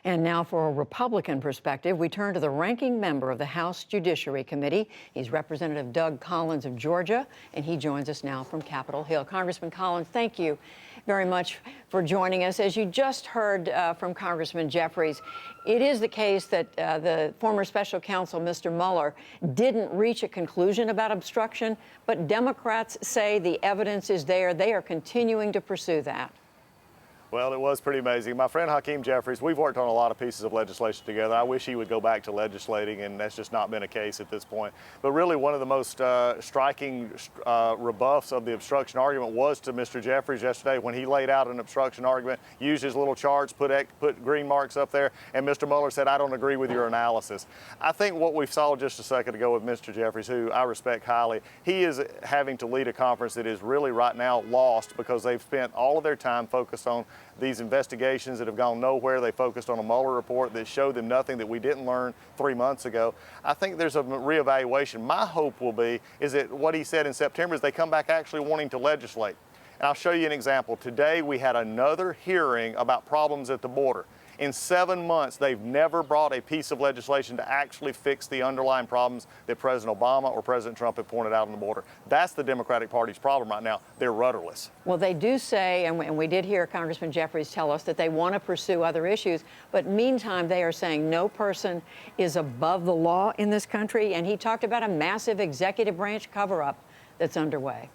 And now for a Republican perspective, we turn to the ranking member of the House Judiciary Committee. He's Representative Doug Collins of Georgia, and he joins us now from Capitol Hill. Congressman Collins, thank you very much for joining us. As you just heard from Congressman Jeffries, it is the case that the former special counsel, Mr. Mueller, didn't reach a conclusion about obstruction, but Democrats say the evidence is there. They are continuing to pursue that. Well, it was pretty amazing. My friend Hakeem Jeffries, we've worked on a lot of pieces of legislation together. I wish he would go back to legislating, and that's just not been a case at this point. But really, one of the most striking rebuffs of the obstruction argument was to Mr. Jeffries yesterday when he laid out an obstruction argument, used his little charts, put green marks up there, and Mr. Mueller said, "I don't agree with your analysis." I think what we saw just a second ago with Mr. Jeffries, who I respect highly, he is having to lead a conference that is really right now lost because they've spent all of their time focused on these investigations that have gone nowhere. They focused on a Mueller report that showed them nothing that we didn't learn 3 months ago. I think there's a reevaluation. My hope will be is that what he said in September is they come back actually wanting to legislate. And I'll show you an example. Today we had another hearing about problems at the border. In 7 months, they've never brought a piece of legislation to actually fix the underlying problems that President Obama or President Trump have pointed out on the border. That's the Democratic Party's problem right now. They're rudderless. Well, they do say, and we did hear Congressman Jeffries tell us that they want to pursue other issues, but meantime, they are saying no person is above the law in this country, and he talked about a massive executive branch cover-up that's underway.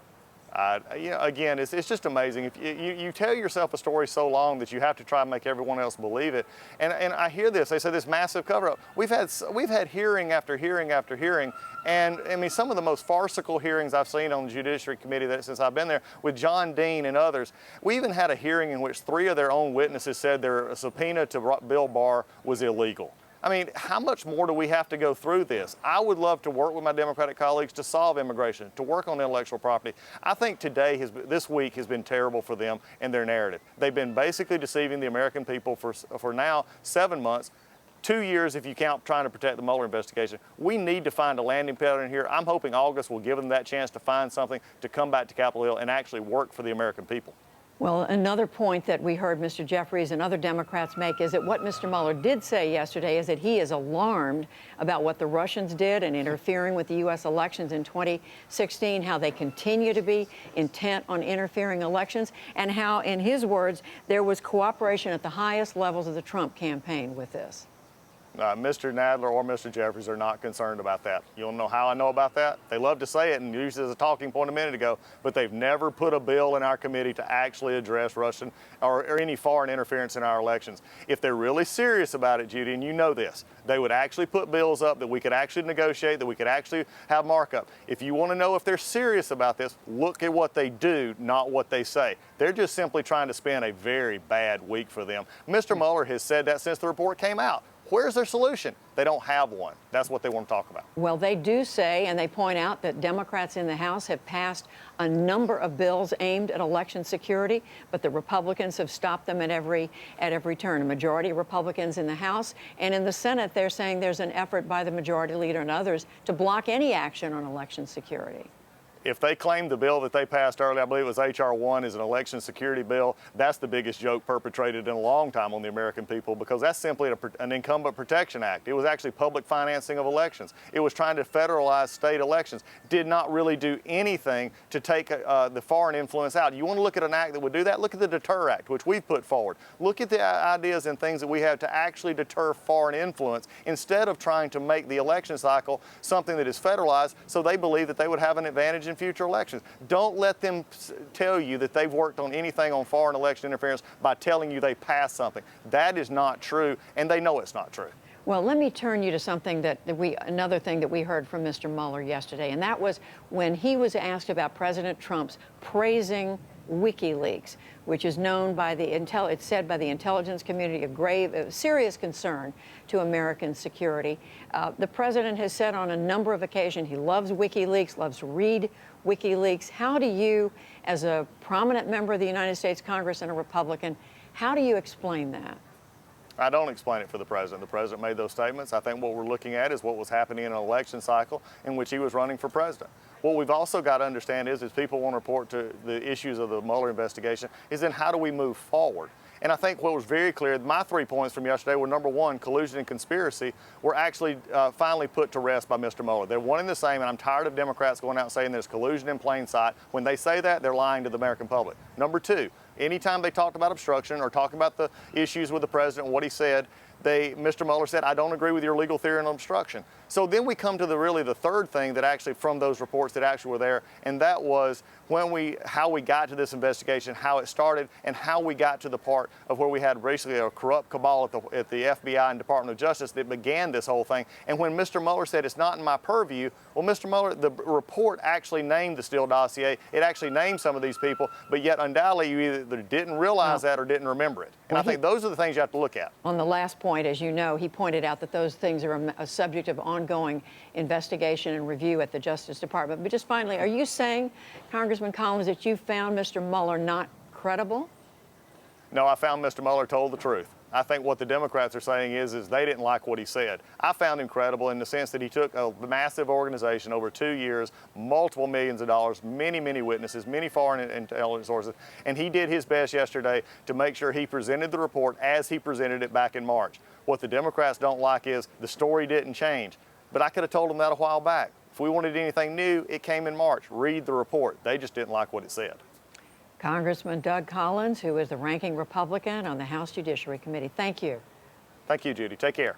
Again, it's just amazing. If you tell yourself a story so long that you have to try and make everyone else believe it. And I hear this. They say this massive cover-up. We've had hearing after hearing after hearing, and I mean some of the most farcical hearings I've seen on the Judiciary Committee since I've been there with John Dean and others. We even had a hearing in which 3 of their own witnesses said their subpoena to Bill Barr was illegal. I mean, how much more do we have to go through this? I would love to work with my Democratic colleagues to solve immigration, to work on intellectual property. I think this week has been terrible for them and their narrative. They've been basically deceiving the American people for now 7 months. 2 years if you count trying to protect the Mueller investigation. We need to find a landing pattern here. I'm hoping August will give them that chance to find something to come back to Capitol Hill and actually work for the American people. Well, another point that we heard Mr. Jeffries and other Democrats make is that what Mr. Mueller did say yesterday is that he is alarmed about what the Russians did in interfering with the U.S. elections in 2016, how they continue to be intent on interfering elections, and how, in his words, there was cooperation at the highest levels of the Trump campaign with this. Mr. Nadler or Mr. Jeffries are not concerned about that. You want to know how I know about that? They love to say it and use it as a talking point a minute ago, but they've never put a bill in our committee to actually address Russian or any foreign interference in our elections. If they're really serious about it, Judy, and you know this, they would actually put bills up that we could actually negotiate, that we could actually have markup. If you want to know if they're serious about this, look at what they do, not what they say. They're just simply trying to spin a very bad week for them. Mr. Mueller has said that since the report came out. Where's their solution? They don't have one. That's what they want to talk about. Well, they do say, and they point out, that Democrats in the House have passed a number of bills aimed at election security, but the Republicans have stopped them at every turn. A majority of Republicans in the House and in the Senate, they're saying there's an effort by the majority leader and others to block any action on election security. If they claim the bill that they passed earlier, I believe it was H.R. 1, is an election security bill, that's the biggest joke perpetrated in a long time on the American people because that's simply an incumbent protection act. It was actually public financing of elections. It was trying to federalize state elections. Did not really do anything to take the foreign influence out. You want to look at an act that would do that? Look at the Deter Act, which we've put forward. Look at the ideas and things that we have to actually deter foreign influence instead of trying to make the election cycle something that is federalized so they believe that they would have an advantage in future elections. Don't let them tell you that they've worked on anything on foreign election interference by telling you they passed something. That is not true, and they know it's not true. Well, let me turn you to something another thing that we heard from Mr. Mueller yesterday, and that was when he was asked about President Trump's praising WikiLeaks, which is known by it's said by the intelligence community a serious concern to American security. The president has said on a number of occasions he loves WikiLeaks, loves to read WikiLeaks. How do you, as a prominent member of the United States Congress and a Republican, how do you explain that? I don't explain it for the president. The president made those statements. I think what we're looking at is what was happening in an election cycle in which he was running for president. What we've also got to understand is people want to report to the issues of the Mueller investigation, is then how do we move forward? And I think what was very clear, my 3 points from yesterday were, number one, collusion and conspiracy were actually finally put to rest by Mr. Mueller. They're one and the same, and I'm tired of Democrats going out and saying there's collusion in plain sight. When they say that, they're lying to the American public. Number two, anytime they talked about obstruction or talking about the issues with the president and what he said, Mr. Mueller said, I don't agree with your legal theory on obstruction. So then we come to the third thing that actually from those reports that actually were there, and that was how we got to this investigation, how it started, and how we got to the part of where we had basically a corrupt cabal at the FBI and Department of Justice that began this whole thing. And when Mr. Mueller said it's not in my purview, well, Mr. Mueller, the report actually named the Steele dossier. It actually named some of these people, but yet undoubtedly you either didn't realize that or didn't remember it. And I think those are the things you have to look at. On the last point, as you know, he pointed out that those things are a subject of ongoing investigation and review at the Justice Department. But just finally, are you saying, Congressman Collins, that you found Mr. Mueller not credible? No, I found Mr. Mueller told the truth. I think what the Democrats are saying is they didn't like what he said. I found him credible in the sense that he took a massive organization over 2 years, multiple millions of dollars, many, many witnesses, many foreign intelligence sources, and he did his best yesterday to make sure he presented the report as he presented it back in March. What the Democrats don't like is the story didn't change. But I could have told them that a while back. If we wanted anything new, it came in March. Read the report. They just didn't like what it said. Congressman Doug Collins, who is the ranking Republican on the House Judiciary Committee. Thank you. Thank you, Judy. Take care.